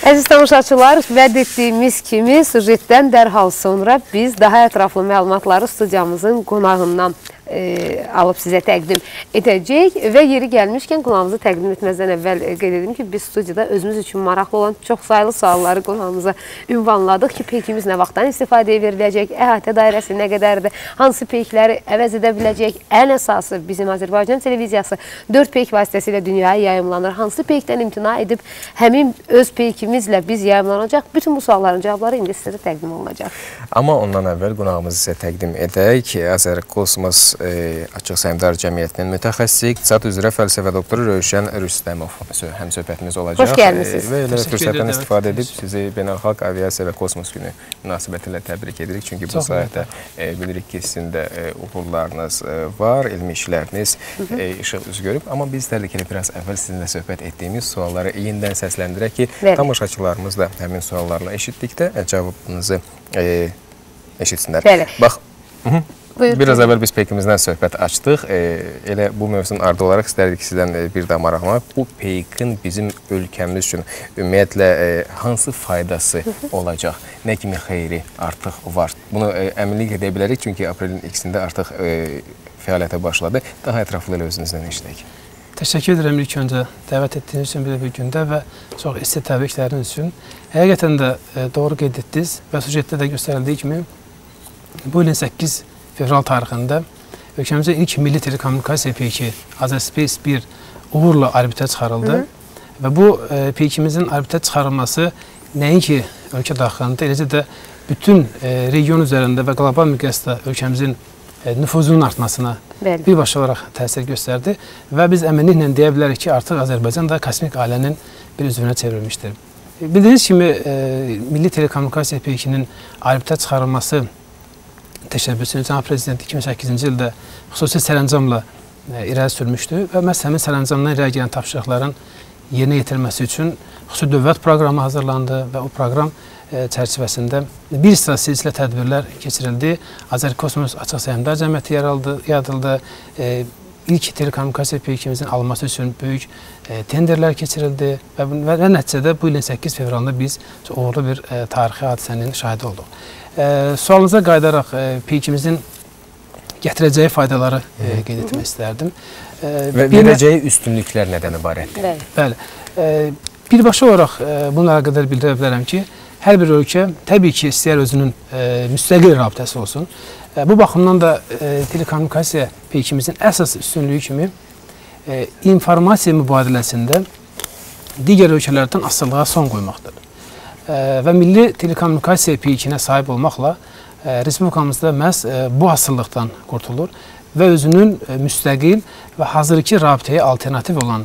Əziz tamaşaçılar, vəd etdiyimiz kimi sujetdən dərhal sonra biz daha ətraflı məlumatları studiyamızın qonağından alıb sizə təqdim edəcək və yeri gəlmişkən qonağımızı təqdim etməzdən əvvəl qeyd edim ki, biz studiyada özümüz üçün maraqlı olan çox sayılı sualları qonağımıza ünvanladıq ki, peykimiz nə vaxtdan istifadəyə veriləcək, əhatə dairəsi nə qədərdir, hansı peykləri əvəz edə biləcək, ən əsası bizim Azərbaycan televiziyası 4 peyk vasitəsilə dünyaya yayımlanır, hansı peykdən imtina edib həmin öz peykimizlə biz yayımlanacaq, bütün bu sualların cavabları indi sizə təqdim olunacaq. Amma ondan əvvəl qonağımızı sizə təqdim edək ki, Azərkosmos Açıq Səhmdar Cəmiyyətinin mütəxəssisi, iqtisad üzrə fəlsəfə doktoru Rövşən Rüstəmov həm söhbətimiz olacaq. Xoş gəlmişsiniz. Və elə fürsətdən istifadə edib sizi Beynəlxalq Aviasiya və Kosmos Günü münasibətilə təbrik edirik. Çünki bu sayədə bilirik ki, sizin də uğurlarınız var, elmi işləriniz işıq üz görüb. Amma biz istərdik ki, biraz əvvəl sizinlə söhbət etdiyimiz sualları yenidən səsləndirək ki, tamaşaçılarımız da həmin suallarla eşitdikdə cavabınızı eşitsinlər. Bax, biraz əvvəl biz peykimizdən söhbət açdıq. Elə bu mövzunun ardı olaraq istərdik sizdən bir də maraqlanaq. Bu peykin bizim ölkəmiz üçün ümumiyyətlə hansı faydası olacaq? Nə kimi xeyri artıq var? Bunu əminlik edə bilərik, çünki aprelin ikisində artıq fəaliyyətə başladı. Daha ətraflı elə özünüzdən eşidək. Təşəkkür edirəm ilk öncə dəvət etdiyiniz üçün bir gündə və çox isti təbrikləriniz üçün. Həqiqətən də doğru qeyd etdiniz və sujetdə də göstərildiyi kimi bu ilin 8 fevral tarixində ölkəmizdə ilk milli telekommunikasiya peyki Azərspace 1 uğurla orbitə çıxarıldı və bu peykimizin orbitə çıxarılması nəinki ölkə daxilində, eləcə də bütün region üzərində və qlobal miqyasda ölkəmizin nüfuzunun artmasına birbaşa olaraq təsir göstərdi və biz əminliklə deyə bilərik ki, artıq Azərbaycan da kosmik ailənin bir üzvünə çevrilmişdir. Bildiyiniz kimi, milli telekommunikasiya peykinin orbitə çıxarılması təşəbbüsünü Cənab Prezident 2008-ci ildə xüsusi sərəncamla irəli sürmüşdü və məhz həmin sərəncamdan irəli gələn tapşırıqların yerinə yetirilməsi üçün xüsusi dövlət proqramı hazırlandı və o proqram çərçivəsində bir sıra silsilə tədbirlər keçirildi. Azərkosmos Açıq Səhmdar Cəmiyyəti yaradıldı. İlk telekommunikasiya peykimizin alınması üçün böyük tenderlər keçirildi və nəticədə bu ilin 8 fevralında biz uğurlu bir tarixi hadisənin şahidi olduq. Sualınıza qayıdaraq peykimizin gətirəcəyi faydaları qeyd etmək istərdim. Və verəcəyi üstünlüklər nədən ibarətdir? Bəli. Birbaşa olaraq bununla əlaqədar bildirə bilərəm ki, hər bir ölkə təbii ki, istəyər özünün müstəqil rabitəsi olsun. Bu baxımdan da telekommunikasiya peykimizin əsas üstünlüyü kimi informasiya mübadiləsində digər ölkələrdən asılılığa son qoymaqdır. Və milli telekommunikasiya peykinə sahib olmaqla Respublikamızda məhz bu asılılıqdan qurtulur və özünün müstəqil və hazırki rabitəyə alternativ olan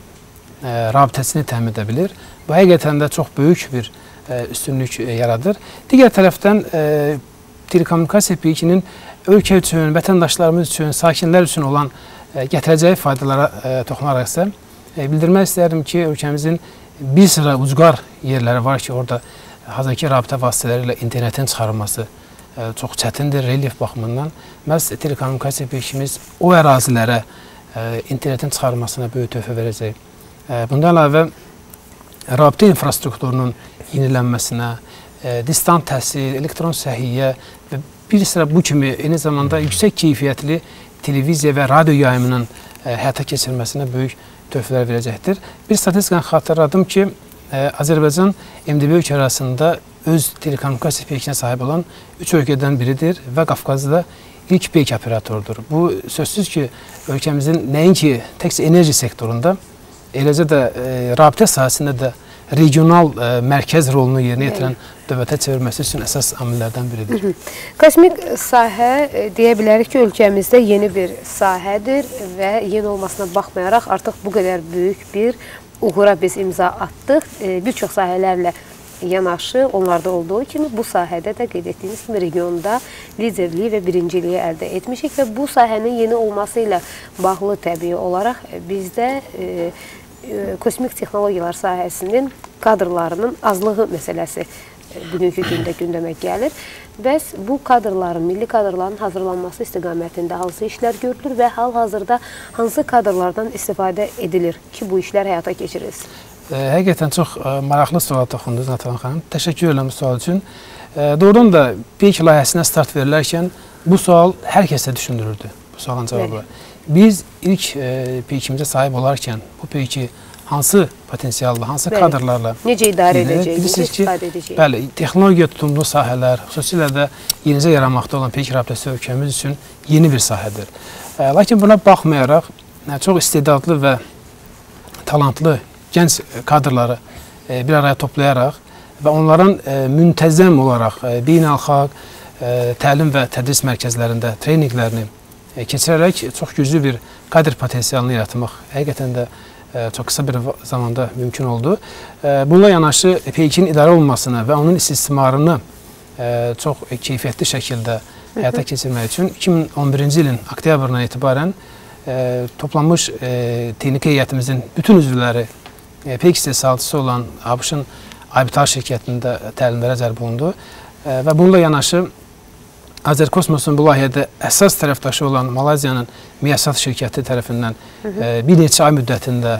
rabitəsini təmin edə bilir. Bu həqiqətən də çox böyük bir üstünlük yaradır. Digər tərəfdən telekommunikasiya peykinin ölkə üçün, vətəndaşlarımız üçün, sakinlər üçün olan gətirəcəyi faydalara toxunaraq isə bildirmək istərdim ki, ölkəmizin bir sıra ucqar yerləri var ki, orada hazırki rabitə vasitələri ilə internetin çıxarılması çox çətindir, relyef baxımından. Məhz telekommunikasiya peykimiz o ərazilərə internetin çıxarılmasına böyük töhfə verəcək. Bundan əlavə, rabitə infrastrukturunun yenilənməsinə, distant təhsil, elektron səhiyyə və bir sıra bu kimi eyni zamanda yüksək keyfiyyətli televiziya və radio yayımının həyata keçirilməsinə böyük töhfələr verəcəkdir. Bir statistikanı xatırladım ki, Azərbaycan MDB ölkə arasında öz telekommunikasiya peykinə sahib olan 3 ölkədən biridir və Qafqazda ilk peyk operatorudur. Bu sözsüz ki, ölkəmizin nəinki təkcə enerji sektorunda, eləcə də rabitə sahəsində də regional mərkəz rolunu yerinə yetirən dövlətə çevirməsi üçün əsas amillərdən biridir. Kosmik sahə deyə bilərik ki, ölkəmizdə yeni bir sahədir və yeni olmasına baxmayaraq artıq bu qədər böyük bir uğura biz imza attıq. Bir çox sahələrlə yanaşı, onlarda olduğu kimi bu sahədə də qeyd etdiyimiz kimi regionda liderliyi və birinciliyi əldə etmişik və bu sahənin yeni olması ilə bağlı təbii olaraq bizdə kosmik texnologiyalar sahəsinin kadrlarının azlığı məsələsi bugünkü gündə gündəmə gəlir. Bəs bu kadrların, milli kadrların hazırlanması istiqamətində hansı işlər görülür və hal-hazırda hansı kadrlardan istifadə edilir ki, bu işlər həyata keçirilsin? Həqiqətən çox maraqlı suala toxundunuz Natalan xanım. Təşəkkür edirəm bu sual üçün. Doğrudan da PEYK layihəsinə start verilərkən bu sual hər kəsə düşündürürdü, bu sualın cavabı. Biz ilk PEYK-imizə sahib olarkən bu PEYK-i hansı potensiallı, hansı kadrlarla necə idarə edəcəyik, necə istifadə edəcəyik? Bəli, texnologiya tutumlu sahələr, xüsusilə də yenicə yaranmaqda olan PEYK rabitəsi ölkəmiz üçün yeni bir sahədir. Lakin buna baxmayaraq, çox istedadlı və talantlı gənc kadrları bir araya toplayaraq və onların müntəzəm olaraq beynəlxalq təlim və tədris mərkəzlərində treninqlərini keçirərək çox güclü bir kadr potensialını yaratmaq həqiqətən də çox qısa bir zamanda mümkün oldu. Bununla yanaşı PEYK-in idarə olunmasını və onun istismarını çox keyfiyyətli şəkildə həyata keçirmək üçün 2011-ci ilin oktyabrından etibarən toplanmış texniki heyətimizin bütün üzvləri PEYK istehsalçısı olan ABŞ-ın Aybital şirkətində təlimlərə cəlb olundu və bununla yanaşı Azərkosmosun bu layihədə əsas tərəfdaşı olan Malayziyanın Miyasat şirkəti tərəfindən bir neçə ay müddətində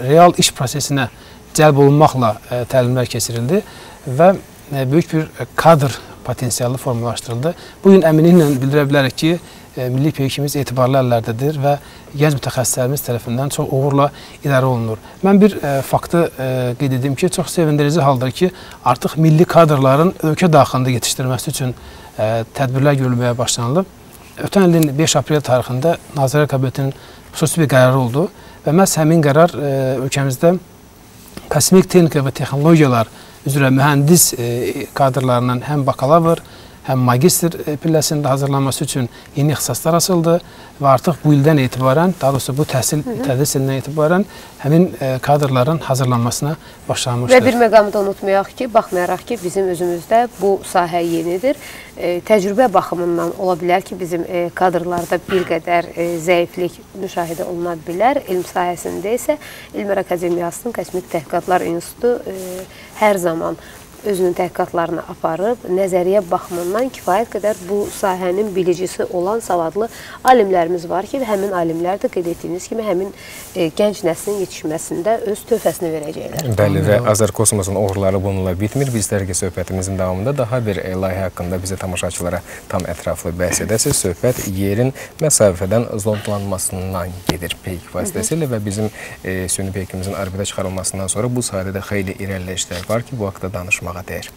real iş prosesinə cəlb olunmaqla təlimlər keçirildi və böyük bir kadr potensialı formalaşdırıldı. Bugün əminliklə bildirə bilərik ki, milli PEYK-imiz etibarlı əllərdədir və gənc mütəxəssislərimiz tərəfindən çox uğurla idarə olunur. Mən bir faktı qeyd edim ki, çox sevindirici haldır ki, artıq milli kadrların ölkə daxilində yetişdirilməsi üçün tədbirlər görülməyə başlanılıb. Ötən ilin 5 aprel tarixində Nazirlər Kabinetinin xüsusi bir qərarı oldu və məhz həmin qərar ölkəmizdə kosmik texnika və texnologiyalar üzrə mühəndis kadrlarından həm bakalavr, həm magistr pilləsində hazırlanması üçün yeni ixtisaslar açıldı və artıq bu ildən etibarən, daha doğrusu bu tədris ilindən etibarən həmin kadrların hazırlanmasına başlanmışdır. Və bir məqamda unutmayaq ki, baxmayaraq ki, bizim özümüzdə bu sahə yenidir. Təcrübə baxımından ola bilər ki, bizim kadrlarda bir qədər zəiflik müşahidə oluna bilər. Elm sahəsində isə Elmlər Akademiyasının Kosmik Təhqiqatlar İnstitutu hər zaman özünün təhqiqatlarını aparıb, nəzəriyyə baxımından kifayət qədər bu sahənin bilicisi olan savadlı alimlərimiz var ki, həmin alimlər də qeyd etdiyiniz kimi həmin gənc nəslin yetişməsində öz töhfəsini verəcəklər. Bəli, və Azərkosmosun uğurları bununla bitmir. Bizlər ki, söhbətimizin davamında daha bir layihə haqqında bizə tamaşaçılara tam ətraflı bəhs edəsiz. Söhbət yerin məsafədən zondlanmasından gedir PEYK vasitəsilə və bizim süni PEYK-imizin orbitə çıxarılmasından sonra bu sahədə də xeyli irəliləyişlər var ki, bu haqda danışmaq dəyər.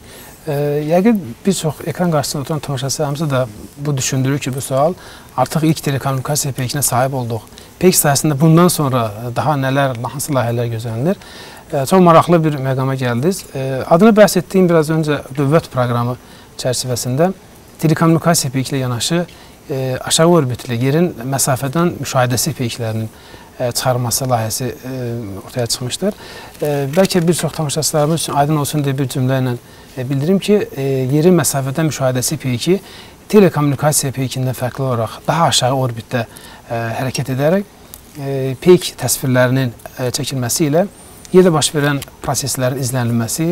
Yəqin bir çox ekran qarşısında oturan tamaşaçılarımızı da bu düşündürür ki, bu sual artıq ilk telekommunikasiya PEYK-inə sahib olduq. PEYK sayəsində bundan sonra daha nələr, hansı layihələr gözlənilir? Çox maraqlı bir məqama gəldiniz. Adını bəhs etdiyim biraz öncə dövlət proqramı çərçivəsində telekommunikasiya PEYK ilə yanaşı aşağı orbitli yerin məsafədən müşahidəsi PEYK-lərinin çıxarılması layihəsi ortaya çıxmışdır. Bəlkə bir çox tamaşaçılarımız üçün aydın olsun deyə bir cümlə ilə bildirim ki, yerin məsafədən müşahidəsi PEYK-i telekommunikasiya PEYK-indən fərqli olaraq daha aşağı orbitdə hərəkət edərək PEYK təsvirlərinin çəkilməsi ilə yerdə baş verən proseslərin izlənilməsi,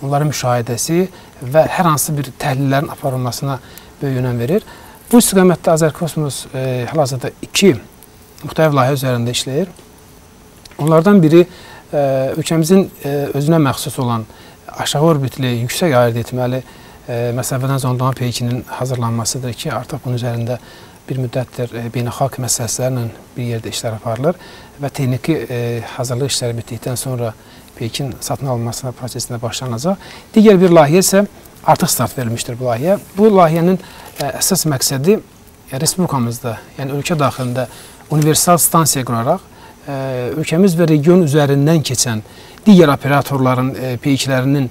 onların müşahidəsi və hər hansı bir təhlillərin aparılmasına böyük önəm verir. Bu istiqamətdə Azərkosmos hal-hazırda 2 müxtəlif layihə üzərində işləyir. Onlardan biri ölkəmizin özünə məxsus olan aşağı orbitli, yüksək ayırd etməli məsafədən zondlama PEYK-inin hazırlanmasıdır ki, artıq bunun üzərində bir müddətdir beynəlxalq müəssisələrlə bir yerdə işlər aparılır və texniki hazırlıq işləri bitdikdən sonra PEYK-in satın alınmasına prosesində başlanacaq. Digər bir layihə isə artıq start verilmişdir bu layihə. Bu layihənin əsas məqsədi respublikamızda, yəni ölkə daxilində universal stansiya quraraq ölkəmiz və region üzərindən keçən digər operatorların PEYK-lərinin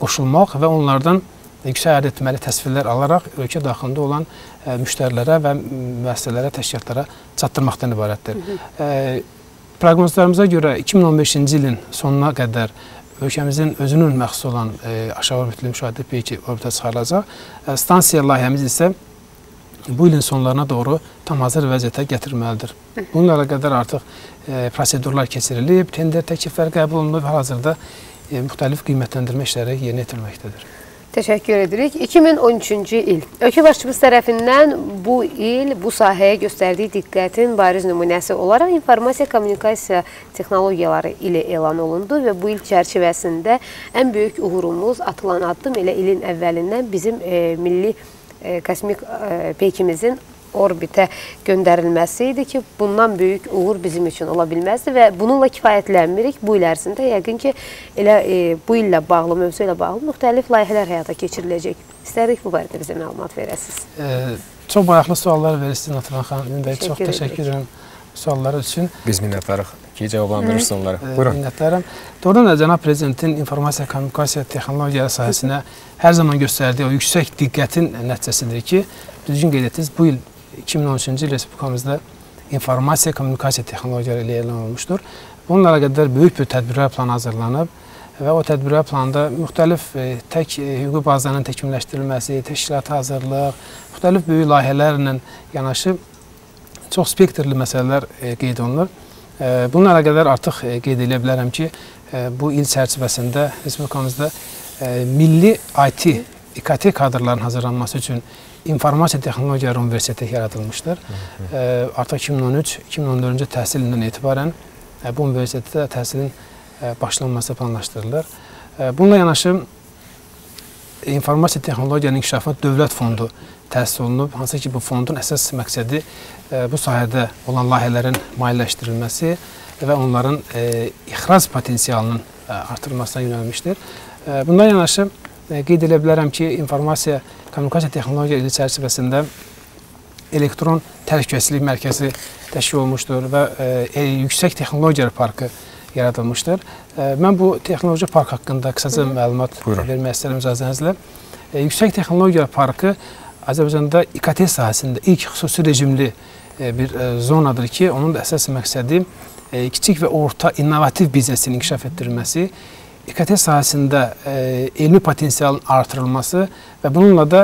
qoşulmaq və onlardan yüksək ayırd etməli təsvirlər alaraq ölkə daxilində olan müştərilərə və müəssisələrə, təşkilatlara çatdırmaqdan ibarətdir. Proqnozlarımıza görə 2015-ci ilin sonuna qədər ölkəmizin özünün məxsus olan aşağı orbitli müşahidə PEYK orbitə çıxarılacaq. Stansiya layihəmiz isə bu ilin sonlarına doğru tam hazır vəziyyətə gətirməlidir. Bununla əlaqədar artıq prosedurlar keçirilib, tender təkliflər qəbul olunub və hal-hazırda müxtəlif qiymətləndirmə işləri yerinə yetirilməkdədir. Təşəkkür edirik. 2013-cü il. Ölkə başçımız tərəfindən bu il bu sahəyə göstərdiyi diqqətin bariz nümunəsi olaraq informasiya kommunikasiya texnologiyaları ili elan olundu və bu il çərçivəsində ən böyük uğurumuz atılan addım elə ilin əvvəlindən bizim milli kosmik peykimizin orbitə göndərilməsi idi ki, bundan böyük uğur bizim üçün ola bilməzdi və bununla kifayətlənmirik. Bu il ərzində yəqin ki, elə bu illə bağlı, mövzu ilə bağlı müxtəlif layihələr həyata keçiriləcək. İstərik bu barədə bizə məlumat verəsiniz. Çox maraqlı suallar verirsiniz Natıran xanım. Çox təşəkkür edirəm sualları üçün. Biz minnətdarıq ki, cavablandırırsınız onları. Buyurun. Minnətdarım. Doğrudan da Cənab Prezidentin informasiya kommunikasiya texnologiyaları sahəsinə hər zaman göstərdiyi o yüksək diqqətin nəticəsidir ki, düzgün qeyd etdiniz, bu il 2013-cü il Respublikamızda informasiya kommunikasiya texnologiyaları ilə elan olunmuşdur. Bununla əlaqədar böyük bir tədbirlər planı hazırlanıb və o tədbirlər planında müxtəlif tək hüquqi bazanın təkmilləşdirilməsi, təşkilata hazırlıq, müxtəlif böyük layihələrlə yanaşı çox spektrli məsələlər qeyd olunur. Bununla əlaqədar artıq qeyd edə bilərəm ki, bu il çərçivəsində Respublikamızda milli İKT kadrların hazırlanması üçün İnformasiya Texnologiyaları Universiteti yaradılmışdır. Artıq 2013-2014-cü təhsil ilindən etibarən bu universitetdə təhsilin başlanması planlaşdırılır. Bununla yanaşı İnformasiya Texnologiyanın İnkişafına Dövlət Fondu təsis olunub, hansı ki bu fondun əsas məqsədi bu sahədə olan layihələrin maliyyələşdirilməsi və onların ixrac potensialının artırılmasına yönəlmişdir. Bundan yanaşı qeyd edə bilərəm ki, informasiya kommunikasiya texnologiya ili çərçivəsində elektron təhlükəsizlik mərkəzi təşkil olunmuşdur və yüksək texnologiyalar parkı yaradılmışdır. Mən bu texnoloji park haqqında qısaca məlumat vermək istəyirəm icazənizlə. Yüksək texnologiyalar parkı Azərbaycanda İKT sahəsində ilk xüsusi rejimli bir zonadır ki, onun da əsas məqsədi kiçik və orta innovativ biznesin inkişaf etdirilməsi, İKT sahəsində elmi potensialın artırılması və bununla da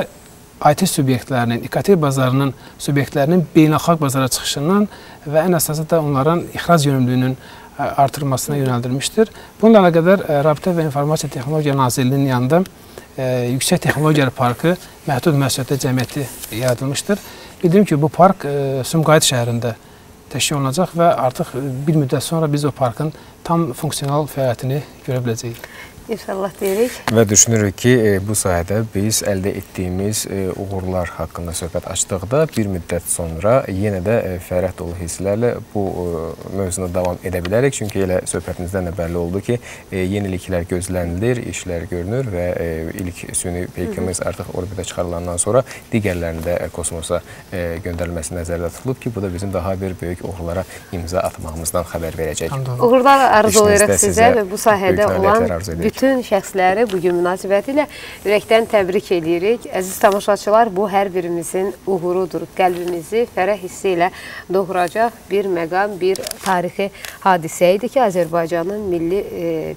IT subyektlərinin, İKT bazarının subyektlərinin beynəlxalq bazara çıxışından və ən əsası da onların ixrac yönümlülüyünün artırılmasına yönəldirmişdir. Bununla əlaqədar Rabitə və İnformasiya Texnologiya Nazirliyinin yanında Yüksək Texnologiyalar Parkı məhdud məsuliyyətli cəmiyyəti yaradılmışdır. Bildirim ki, bu park Sumqayıt şəhərində təşkil olunacaq və artıq bir müddət sonra biz o parkın tam funksional fəaliyyətini görə biləcəyik. İnşallah deyirik. Və düşünürük ki, bu sahədə biz əldə etdiyimiz uğurlar haqqında söhbət açdıqda bir müddət sonra yenə də fərəh dolu hisslərlə bu mövzunu davam edə bilərik. Çünki elə söhbətimizdən də bəlli oldu ki, yeniliklər gözlənilir, işlər görünür və ilk süni peykimiz artıq orbitə çıxarılandan sonra digərlərinin də kosmosa göndərilməsi nəzərdə tutulub ki, bu da bizim daha bir böyük uğurlara imza atmağımızdan xəbər verəcək. Uğurlar arzu edirik sizə və bu sahədə olan bütün şəxsləri bugün münasibəti ilə ürəkdən təbrik edirik. Əziz tamaşaçılar, bu hər birimizin uğurudur. Qəlbimizi fərəh hissi ilə doğuracaq bir məqam, bir tarixi hadisə idi ki, Azərbaycanın milli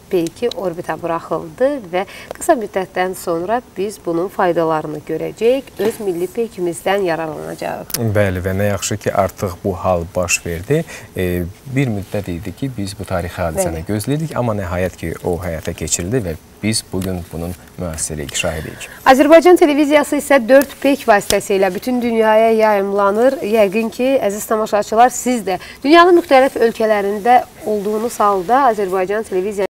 peyki orbitə buraxıldı və qısa müddətdən sonra biz bunun faydalarını görəcəyik, öz milli peykimizdən yararlanacaq. Bəli, və nə yaxşı ki, artıq bu hal baş verdi. Bir müddət idi ki, biz bu tarixi hadisəni gözlədik, amma nəhayət ki, o həyata keçirildi və biz bugün bunun müəssirlik şahidiyik. Azərbaycan televiziyası isə 4 peyk vasitəsilə bütün dünyaya yayımlanır. Yəqin ki, əziz tamaşaçılar, siz də dünyanın müxtəlif ölkələrində olduğunuz halda Azərbaycan televiziyası